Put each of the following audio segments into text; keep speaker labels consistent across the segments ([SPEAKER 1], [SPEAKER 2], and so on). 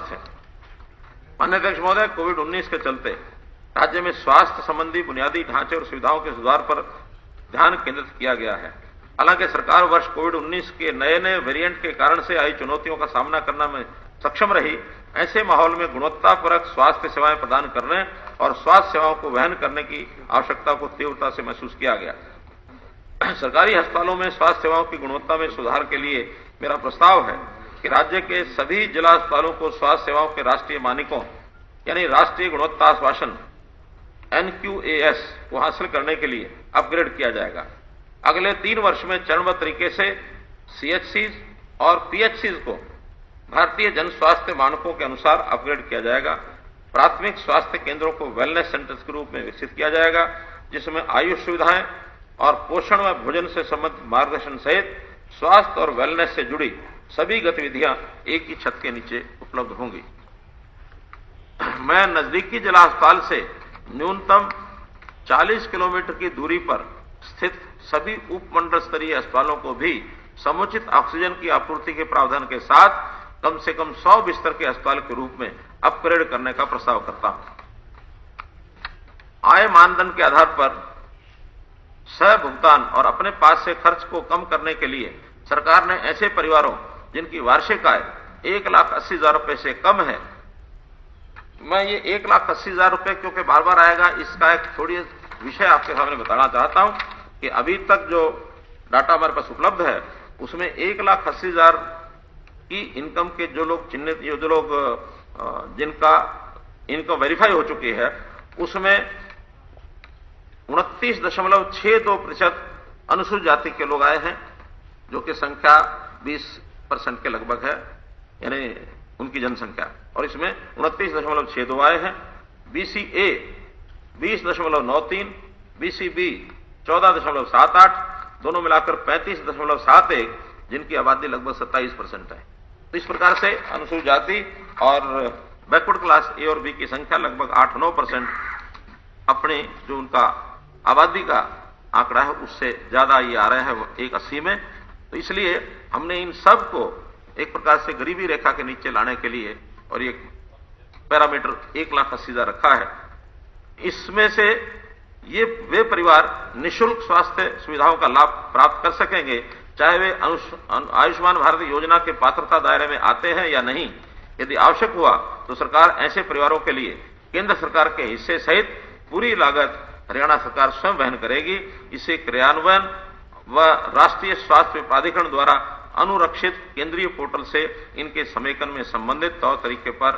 [SPEAKER 1] है। माननीय अध्यक्ष महोदय, कोविड-19 के चलते राज्य में स्वास्थ्य संबंधी बुनियादी ढांचे और सुविधाओं के सुधार पर ध्यान केंद्रित किया गया है। हालांकि सरकार वर्ष कोविड-19 के नए वेरिएंट के कारण से आई चुनौतियों का सामना करने में सक्षम रही। ऐसे माहौल में गुणवत्तापरक स्वास्थ्य सेवाएं प्रदान करने और स्वास्थ्य सेवाओं को वहन करने की आवश्यकता को तीव्रता से महसूस किया गया। सरकारी अस्पतालों में स्वास्थ्य सेवाओं की गुणवत्ता में सुधार के लिए मेरा प्रस्ताव है कि राज्य के सभी जिला अस्पतालों को स्वास्थ्य सेवाओं के राष्ट्रीय मानकों यानी राष्ट्रीय गुणवत्ता आश्वासन NQAS को हासिल करने के लिए अपग्रेड किया जाएगा। अगले 3 वर्ष में चरणबद्ध तरीके से CHCs और PHCs को भारतीय जन स्वास्थ्य मानकों के अनुसार अपग्रेड किया जाएगा। प्राथमिक स्वास्थ्य केंद्रों को वेलनेस सेंटर्स के रूप में विकसित किया जाएगा, जिसमें आयुष सुविधाएं और पोषण व भोजन से संबंधित मार्गदर्शन सहित स्वास्थ्य और वेलनेस से जुड़ी सभी गतिविधियां एक ही छत के नीचे उपलब्ध होंगी। मैं नजदीकी जिला अस्पताल से न्यूनतम 40 किलोमीटर की दूरी पर स्थित सभी उपमंडल स्तरीय अस्पतालों को भी समुचित ऑक्सीजन की आपूर्ति के प्रावधान के साथ कम से कम 100 बिस्तर के अस्पताल के रूप में अपग्रेड करने का प्रस्ताव करता हूं। आय मानदंड के आधार पर सह भुगतान और अपने पास से खर्च को कम करने के लिए सरकार ने ऐसे परिवारों जिनकी वार्षिक आय 1,80,000 रुपए से कम है, मैं ये 1,80,000 रुपए क्योंकि बार बार आएगा, इसका एक थोड़ी विषय आपके सामने बताना चाहता हूं कि अभी तक जो डाटा हमारे पास उपलब्ध है उसमें 1,80,000 की इनकम के जो लोग चिन्हित, जो लोग जिनका इनकम वेरीफाई हो चुकी है, उसमें 29.62% अनुसूचित जाति के लोग आए हैं, जो कि संख्या 20% के लगभग है, यानी उनकी जनसंख्या, और इसमें 29.62 आए हैं। BCA 20.93, BCB 14.78, दोनों मिलाकर 35.71, जिनकी आबादी लगभग 27% है। तो इस प्रकार से अनुसूचित जाति और बैकवर्ड क्लास A और B की संख्या लगभग 8-9% अपने जो उनका आबादी का आंकड़ा है उससे ज्यादा ये आ रहे हैं 180 में। तो इसलिए हमने इन सब को एक प्रकार से गरीबी रेखा के नीचे लाने के लिए और ये पैरामीटर 1,80,000 रखा है। इसमें से ये वे परिवार निःशुल्क स्वास्थ्य सुविधाओं का लाभ प्राप्त कर सकेंगे, चाहे वे आयुष्मान भारत योजना के पात्रता दायरे में आते हैं या नहीं। यदि आवश्यक हुआ तो सरकार ऐसे परिवारों के लिए केंद्र सरकार के हिस्से सहित पूरी लागत हरियाणा सरकार स्वयं वहन करेगी। इसे क्रियान्वयन व राष्ट्रीय स्वास्थ्य प्राधिकरण द्वारा अनुरक्षित केंद्रीय पोर्टल से इनके समेकन में संबंधित तौर तरीके पर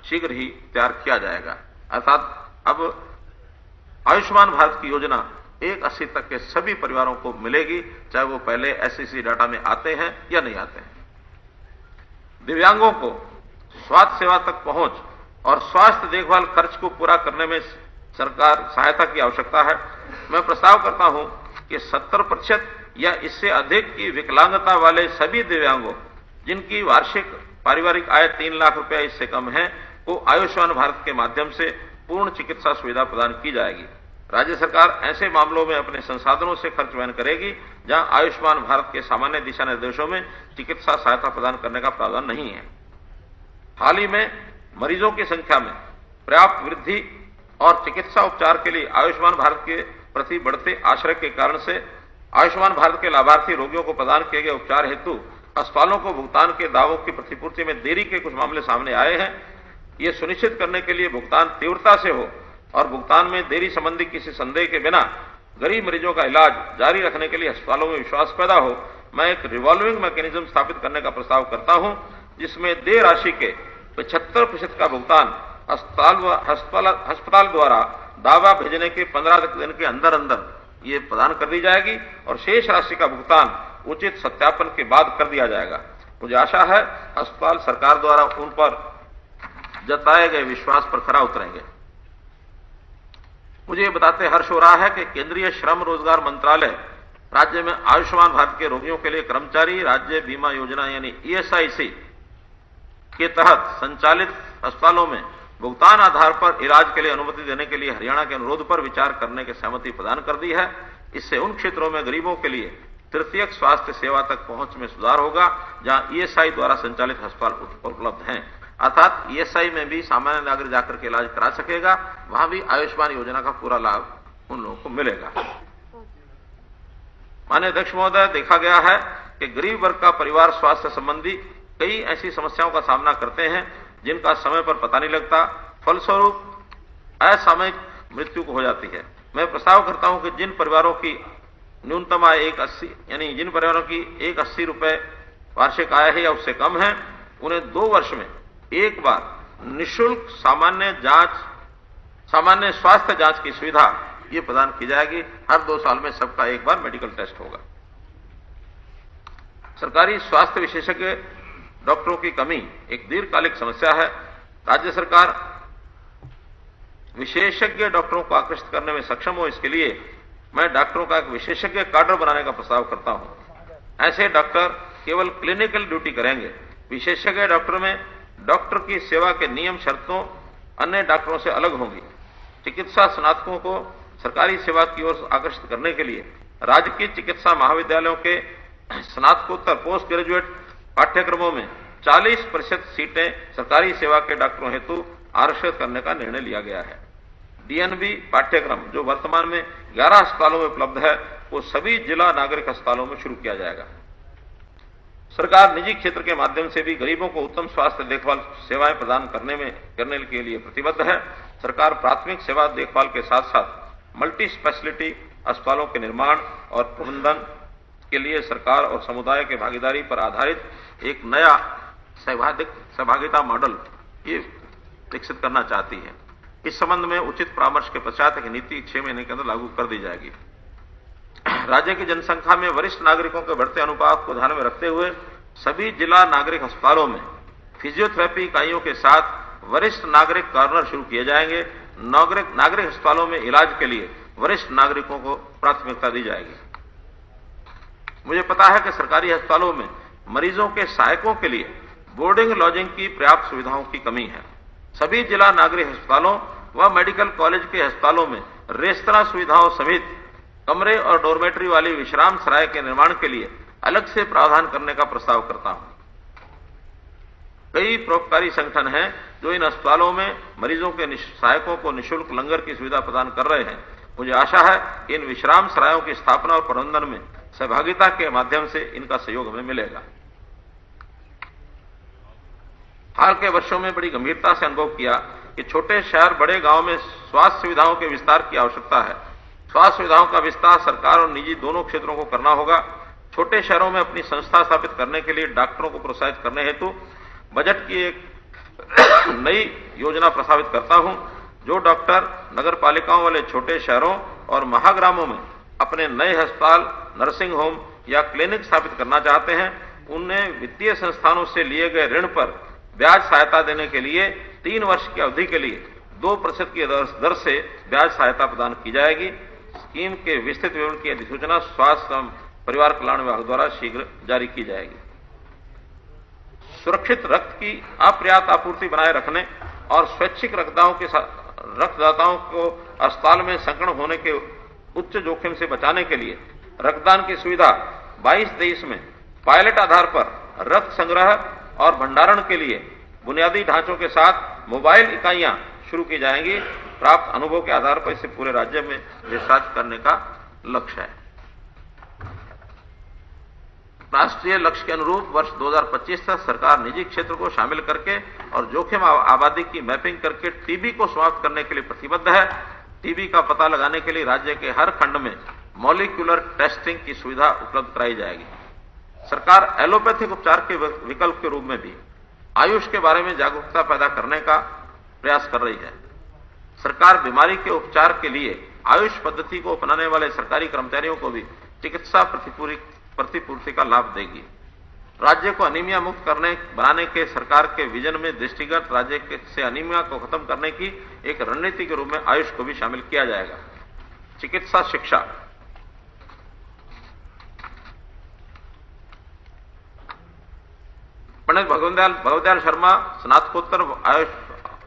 [SPEAKER 1] शीघ्र ही तैयार किया जाएगा। अर्थात अब आयुष्मान भारत की योजना 180 तक के सभी परिवारों को मिलेगी, चाहे वो पहले SCC डाटा में आते हैं या नहीं आते हैं। दिव्यांगों को स्वास्थ्य सेवा तक पहुंच और स्वास्थ्य देखभाल खर्च को पूरा करने में सरकार सहायता की आवश्यकता है। मैं प्रस्ताव करता हूं कि 70% या इससे अधिक की विकलांगता वाले सभी दिव्यांगों जिनकी वार्षिक पारिवारिक आय 3 लाख रुपया इससे कम है को आयुष्मान भारत के माध्यम से पूर्ण चिकित्सा सुविधा प्रदान की जाएगी। राज्य सरकार ऐसे मामलों में अपने संसाधनों से खर्च वहन करेगी जहां आयुष्मान भारत के सामान्य दिशा निर्देशों में चिकित्सा सहायता प्रदान करने का प्रावधान नहीं है। हाल ही में मरीजों की संख्या में पर्याप्त वृद्धि और चिकित्सा उपचार के लिए आयुष्मान भारत के प्रति बढ़ते आश्रय के कारण से आयुष्मान भारत के लाभार्थी रोगियों को प्रदान किए गए उपचार हेतु अस्पतालों को भुगतान के दावों की प्रतिपूर्ति में देरी के कुछ मामले सामने आए हैं। ये सुनिश्चित करने के लिए भुगतान तीव्रता से हो और भुगतान में देरी संबंधी किसी संदेह के बिना गरीब मरीजों का इलाज जारी रखने के लिए अस्पतालों में विश्वास पैदा हो, मैं एक रिवॉल्विंग मैकेनिज्म स्थापित करने का प्रस्ताव करता हूं, जिसमें देय राशि के 75% का भुगतान अस्पताल द्वारा दावा भेजने के 15 दिन के अंदर अंदर ये प्रदान कर दी जाएगी और शेष राशि का भुगतान उचित सत्यापन के बाद कर दिया जाएगा। मुझे आशा है अस्पताल सरकार द्वारा उन पर जताए गए विश्वास पर खरा उतरेंगे। मुझे ये बताते हर्ष हो रहा है कि केंद्रीय श्रम रोजगार मंत्रालय राज्य में आयुष्मान भारत के रोगियों के लिए कर्मचारी राज्य बीमा योजना यानी ESIC के तहत संचालित अस्पतालों में भुगतान आधार पर इलाज के लिए अनुमति देने के लिए हरियाणा के अनुरोध पर विचार करने की सहमति प्रदान कर दी है। इससे उन क्षेत्रों में गरीबों के लिए तृतीयक स्वास्थ्य सेवा तक पहुंच में सुधार होगा जहां ESI द्वारा संचालित अस्पताल उपलब्ध हैं। अर्थात ईएसआई में भी सामान्य नागरिक जाकर के इलाज करा सकेगा, वहां भी आयुष्मान योजना का पूरा लाभ उन लोगों को मिलेगा। माननीय अध्यक्ष महोदय, देखा गया है कि गरीब वर्ग का परिवार स्वास्थ्य संबंधी कई ऐसी समस्याओं का सामना करते हैं जिनका समय पर पता नहीं लगता, फलस्वरूप असामयिक मृत्यु हो जाती है। मैं प्रस्ताव करता हूं कि जिन परिवारों की न्यूनतम आय 180 यानी जिन परिवारों की 180 रुपए वार्षिक आय है या उससे कम है, उन्हें 2 वर्ष में एक बार निःशुल्क सामान्य स्वास्थ्य जांच की सुविधा ये प्रदान की जाएगी। हर 2 साल में सबका एक बार मेडिकल टेस्ट होगा। सरकारी स्वास्थ्य विशेषज्ञ डॉक्टरों की कमी एक दीर्घकालिक समस्या है। राज्य सरकार विशेषज्ञ डॉक्टरों को आकर्षित करने में सक्षम हो, इसके लिए मैं डॉक्टरों का एक विशेषज्ञ काडर बनाने का प्रस्ताव करता हूं। ऐसे डॉक्टर केवल क्लिनिकल ड्यूटी करेंगे। विशेषज्ञ डॉक्टर में डॉक्टर की सेवा के नियम शर्तों अन्य डॉक्टरों से अलग होंगी। चिकित्सा स्नातकों को सरकारी सेवा की ओर आकर्षित करने के लिए राजकीय चिकित्सा महाविद्यालयों के स्नातकोत्तर पोस्ट ग्रेजुएट पाठ्यक्रमों में 40% सीटें सरकारी सेवा के डॉक्टरों हेतु आरक्षित करने का निर्णय लिया गया है। डीएनबी पाठ्यक्रम जो वर्तमान में 11 अस्पतालों में उपलब्ध है, वो सभी जिला नागरिक अस्पतालों में शुरू किया जाएगा। सरकार निजी क्षेत्र के माध्यम से भी गरीबों को उत्तम स्वास्थ्य देखभाल सेवाएं प्रदान करने के लिए प्रतिबद्ध है। सरकार प्राथमिक सेवा देखभाल के साथ साथ मल्टी स्पेशलिटी अस्पतालों के निर्माण और प्रबंधन के लिए सरकार और समुदाय के भागीदारी पर आधारित एक नया सहभागिता मॉडल ये विकसित करना चाहती है। इस संबंध में उचित परामर्श के पश्चात एक नीति 6 महीने के अंदर लागू कर दी जाएगी। राज्य की जनसंख्या में वरिष्ठ नागरिकों के बढ़ते अनुपात को ध्यान में रखते हुए सभी जिला नागरिक अस्पतालों में फिजियोथेरेपी इकाइयों के साथ वरिष्ठ नागरिक कॉर्नर शुरू किए जाएंगे। नागरिक अस्पतालों में इलाज के लिए वरिष्ठ नागरिकों को प्राथमिकता दी जाएगी। मुझे पता है कि सरकारी अस्पतालों में मरीजों के सहायकों के लिए बोर्डिंग लॉजिंग की पर्याप्त सुविधाओं की कमी है। सभी जिला नागरिक अस्पतालों व मेडिकल कॉलेज के अस्पतालों में रेस्तरां सुविधाओं समेत कमरे और डॉर्मेटरी वाली विश्राम सराय के निर्माण के लिए अलग से प्रावधान करने का प्रस्ताव करता हूं। कई परोपकारी संगठन हैं जो इन अस्पतालों में मरीजों के सहायकों को निःशुल्क लंगर की सुविधा प्रदान कर रहे हैं। मुझे आशा है कि इन विश्राम सरायों की स्थापना और प्रबंधन में सहभागिता के माध्यम से इनका सहयोग हमें मिलेगा। हाल के वर्षों में बड़ी गंभीरता से अनुभव किया कि छोटे शहर बड़े गांव में स्वास्थ्य सुविधाओं के विस्तार की आवश्यकता है। स्वास्थ्य सुविधाओं का विस्तार सरकार और निजी दोनों क्षेत्रों को करना होगा। छोटे शहरों में अपनी संस्था स्थापित करने के लिए डॉक्टरों को प्रोत्साहित करने हेतु बजट की एक नई योजना प्रस्तावित करता हूं। जो डॉक्टर नगर पालिकाओं वाले छोटे शहरों और महाग्रामों में अपने नए अस्पताल, नर्सिंग होम या क्लिनिक स्थापित करना चाहते हैं, उन्हें वित्तीय संस्थानों से लिए गए ऋण पर ब्याज सहायता देने के लिए 3 वर्ष की अवधि के लिए 2% की दर से ब्याज सहायता प्रदान की जाएगी। स्कीम के विस्तृत विवरण की अधिसूचना स्वास्थ्य एवं परिवार कल्याण विभाग द्वारा शीघ्र जारी की जाएगी। सुरक्षित रक्त की अपर्याप्त आपूर्ति बनाए रखने और स्वैच्छिक रक्तदाताओं को अस्पताल में संक्रमण होने के उच्च जोखिम से बचाने के लिए रक्तदान की सुविधा 22-23 में पायलट आधार पर रक्त संग्रह और भंडारण के लिए बुनियादी ढांचों के साथ मोबाइल इकाइयां शुरू की जाएंगी। प्राप्त अनुभव के आधार पर इसे पूरे राज्य में विस्तार करने का लक्ष्य है। राष्ट्रीय लक्ष्य के अनुरूप वर्ष 2025 तक सरकार निजी क्षेत्र को शामिल करके और जोखिम आबादी की मैपिंग करके टीबी को समाप्त करने के लिए प्रतिबद्ध है। टीबी का पता लगाने के लिए राज्य के हर खंड में मॉलिक्यूलर टेस्टिंग की सुविधा उपलब्ध कराई जाएगी। सरकार एलोपैथिक उपचार के विकल्प के रूप में भी आयुष के बारे में जागरूकता पैदा करने का प्रयास कर रही है। सरकार बीमारी के उपचार के लिए आयुष पद्धति को अपनाने वाले सरकारी कर्मचारियों को भी चिकित्सा प्रतिपूर्ति का लाभ देगी। राज्य को अनीमिया मुक्त बनाने के सरकार के विजन में दृष्टिगत राज्य से अनीमिया को खत्म करने की एक रणनीति के रूप में आयुष को भी शामिल किया जाएगा। चिकित्सा शिक्षा, पंडित भगवदयाल शर्मा स्नातकोत्तर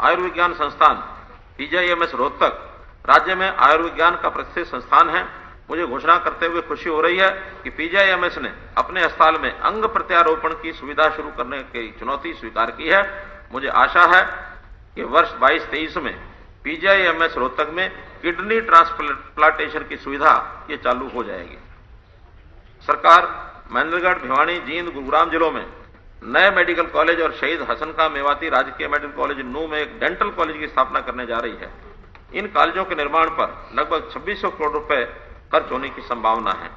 [SPEAKER 1] आयुर्विज्ञान संस्थान पीजीआईएमएस रोहतक राज्य में आयुर्विज्ञान का प्रतिष्ठित संस्थान है। मुझे घोषणा करते हुए खुशी हो रही है कि पीजीआईएमएस ने अपने अस्पताल में अंग प्रत्यारोपण की सुविधा शुरू करने की चुनौती स्वीकार की है मुझे आशा है कि वर्ष 22-23 में PGIMS रोहतक में किडनी ट्रांसप्लांटेशन की सुविधा ये चालू हो जाएगी। सरकार महेंद्रगढ़, भिवानी, जींद, गुरुग्राम जिलों में नए मेडिकल कॉलेज और शहीद हसन खां मेवाती राजकीय मेडिकल कॉलेज नू में एक डेंटल कॉलेज की स्थापना करने जा रही है। इन कॉलेजों के निर्माण पर लगभग 2600 करोड़ रुपए खर्च होने की संभावना है।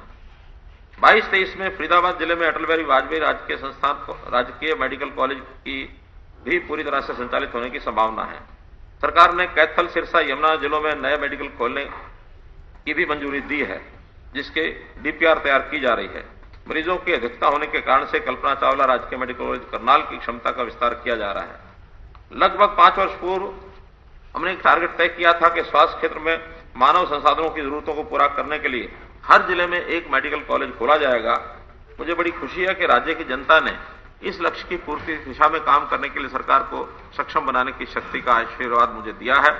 [SPEAKER 1] 22-23 में फरीदाबाद जिले में अटल बिहारी वाजपेयी राजकीय संस्थान राजकीय मेडिकल कॉलेज की भी पूरी तरह से संचालित होने की संभावना है। सरकार ने कैथल, सिरसा, यमुना जिलों में नए मेडिकल खोलने की भी मंजूरी दी है, जिसके DPR तैयार की जा रही है। मरीजों की अधिकता होने के कारण से कल्पना चावला राजकीय मेडिकल कॉलेज करनाल की क्षमता का विस्तार किया जा रहा है। लगभग 5 वर्ष पूर्व हमने एक टारगेट तय किया था कि स्वास्थ्य क्षेत्र में मानव संसाधनों की जरूरतों को पूरा करने के लिए हर जिले में एक मेडिकल कॉलेज खोला जाएगा। मुझे बड़ी खुशी है कि राज्य की जनता ने इस लक्ष्य की पूर्ति दिशा में काम करने के लिए सरकार को सक्षम बनाने की शक्ति का आशीर्वाद मुझे दिया है।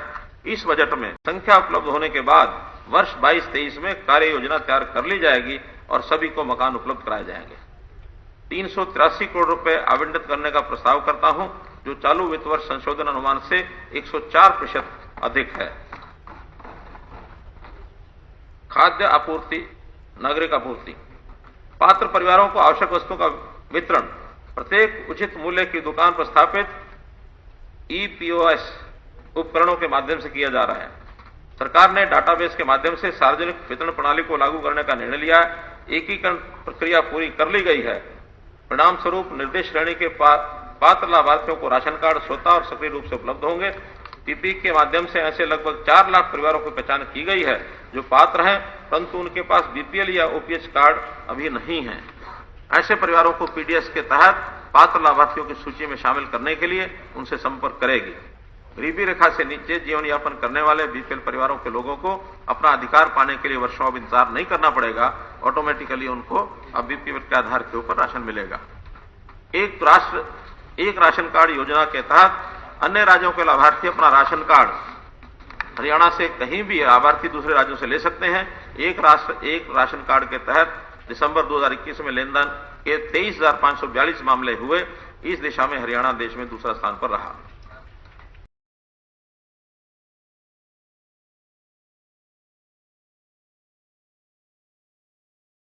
[SPEAKER 1] इस बजट में संख्या उपलब्ध होने के बाद वर्ष 22-23 में कार्य योजना तैयार कर ली जाएगी और सभी को मकान उपलब्ध कराए जाएंगे। 383 करोड़ रुपए आवंटित करने का प्रस्ताव करता हूं, जो चालू वित्त वर्ष संशोधन अनुमान से 104% अधिक है। खाद्य आपूर्ति, नागरिक आपूर्ति, पात्र परिवारों को आवश्यक वस्तुओं का वितरण प्रत्येक उचित मूल्य की दुकान पर स्थापित EPOS उपकरणों के माध्यम से किया जा रहा है। सरकार ने डाटाबेस के माध्यम से सार्वजनिक वितरण प्रणाली को लागू करने का निर्णय लिया है। एकीकरण प्रक्रिया पूरी कर ली गई है। परिणाम स्वरूप निर्दिष्ट श्रेणी के पात्र लाभार्थियों को राशन कार्ड स्वतः और सक्रिय रूप से उपलब्ध होंगे। PPE के माध्यम से ऐसे लगभग 4 लाख परिवारों की पहचान की गई है जो पात्र हैं, परंतु उनके पास BPL या OPH कार्ड अभी नहीं है। ऐसे परिवारों को PDS के तहत पात्र लाभार्थियों की सूची में शामिल करने के लिए उनसे संपर्क करेगी। गरीबी रेखा से नीचे जीवन यापन करने वाले BPL परिवारों के लोगों को अपना अधिकार पाने के लिए वर्षों अब इंतजार नहीं करना पड़ेगा। ऑटोमेटिकली उनको अब BPL के आधार के ऊपर राशन मिलेगा। एक राष्ट्र एक राशन कार्ड योजना के तहत अन्य राज्यों के लाभार्थी अपना राशन कार्ड हरियाणा से कहीं भी लाभार्थी दूसरे राज्यों से ले सकते हैं। एक राष्ट्र एक राशन कार्ड के तहत दिसंबर 2021 में लेनदेन के 23,542 मामले हुए। इस दिशा में हरियाणा देश में दूसरा स्थान पर रहा।